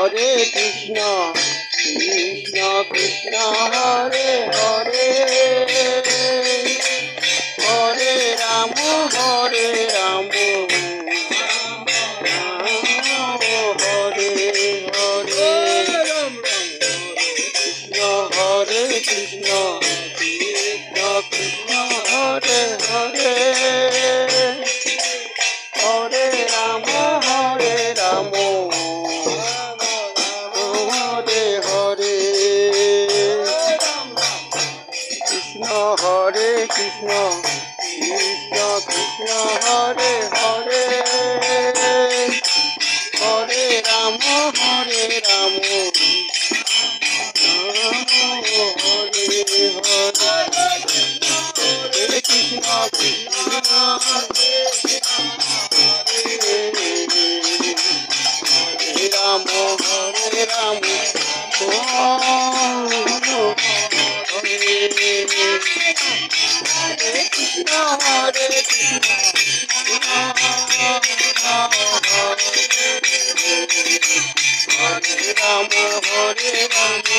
Hare Krishna Krishna Krishna Hare Hare Hare Ram Hare Ram Hare Hare Krishna Hare Krishna Krishna Krishna Hare Hare Hare Ram Hare Ram Hare Hare Krishna Hare Krishna Krishna Krishna Hare Hare Hare Ram Hare Ram Hare Hare Krishna Krishna Hare Ram Hare Ram Hare Krishna Hare Krishna Hare Ram Hare Ram